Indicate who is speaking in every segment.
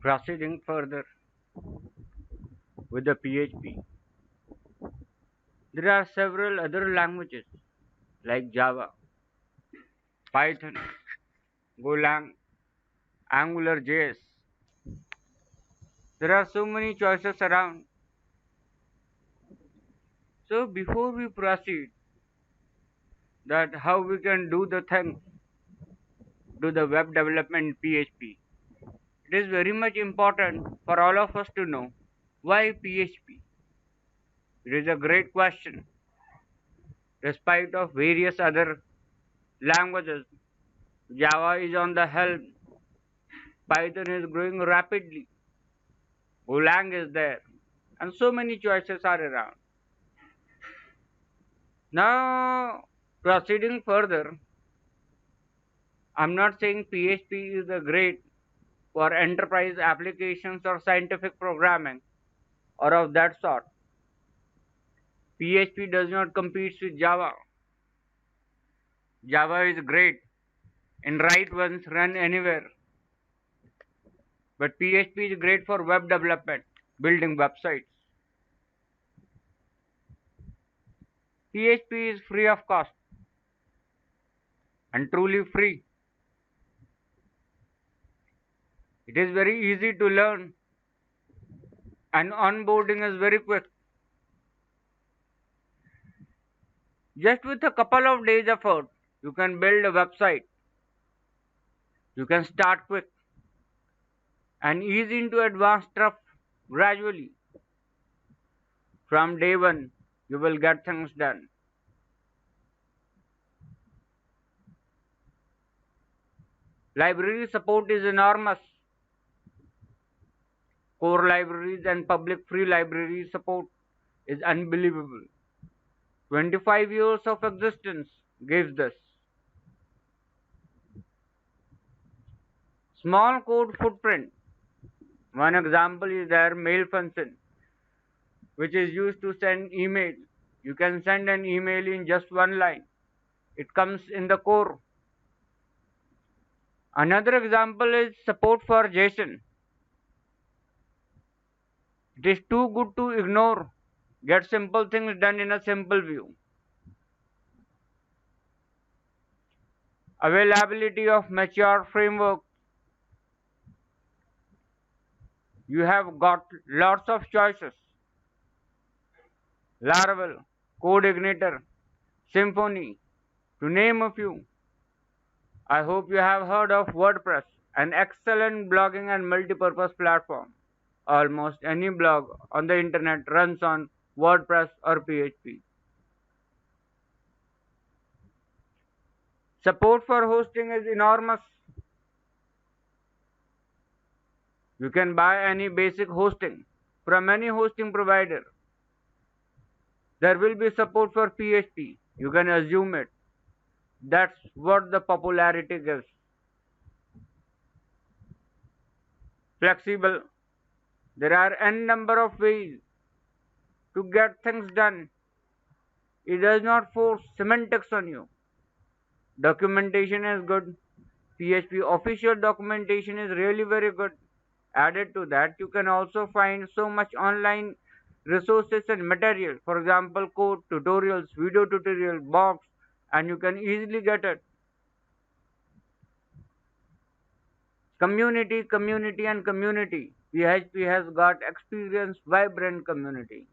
Speaker 1: Proceeding further with the PHP, there are several other languages like Java, Python, Golang, AngularJS. There are so many choices around. So before we proceed, that how we can do the thing, do the web development in PHP, it is very much important for all of us to know why PHP. It is a great question. Despite of various other languages, Java is on the helm. Python is growing rapidly. Golang is there, and so many choices are around. Now, proceeding further, I'm not saying PHP is a great for enterprise applications or scientific programming or of that sort. PHP does not compete with Java. Java is great and write once, run anywhere. But PHP is great for web development, building websites. PHP is free of cost and truly free. It is very easy to learn and onboarding is very quick. Just with a couple of days effort, you can build a website. You can start quick and ease into advanced stuff gradually. From day one, you will get things done. Library support is enormous. Core libraries and public free library support is unbelievable. 25 years of existence gives this. Small code footprint. One example is their mail function, which is used to send email. You can send an email in just one line. It comes in the core. Another example is support for JSON. It is too good to ignore. Get simple things done in a simple view. Availability of mature framework. You have got lots of choices. Laravel, CodeIgniter, Symfony, to name a few. I hope you have heard of WordPress, an excellent blogging and multi-purpose platform. Almost any blog on the internet runs on WordPress or PHP. Support for hosting is enormous. You can buy any basic hosting from any hosting provider. There will be support for PHP. You can assume it. That's what the popularity gives. Flexible. There are n number of ways to get things done. It does not force semantics on you. Documentation is good. PHP official documentation is really very good. Added to that, you can also find so much online resources and material. For example, code, tutorials, video tutorial, box, and you can easily get it. Community, community, and community. PHP has got experienced, vibrant community.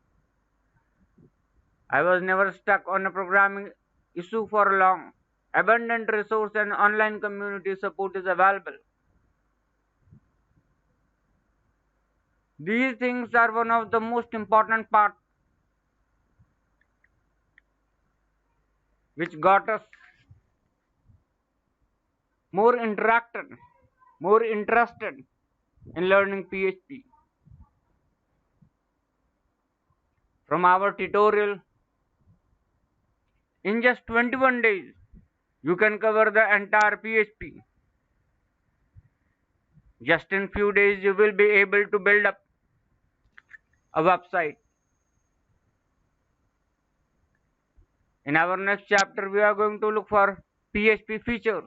Speaker 1: I was never stuck on a programming issue for long. Abundant resource and online community support is available. These things are one of the most important parts which got us more interacted, more interested in learning PHP. From our tutorial, in just 21 days, you can cover the entire PHP. Just in few days, you will be able to build up a website. In our next chapter, we are going to look for PHP features.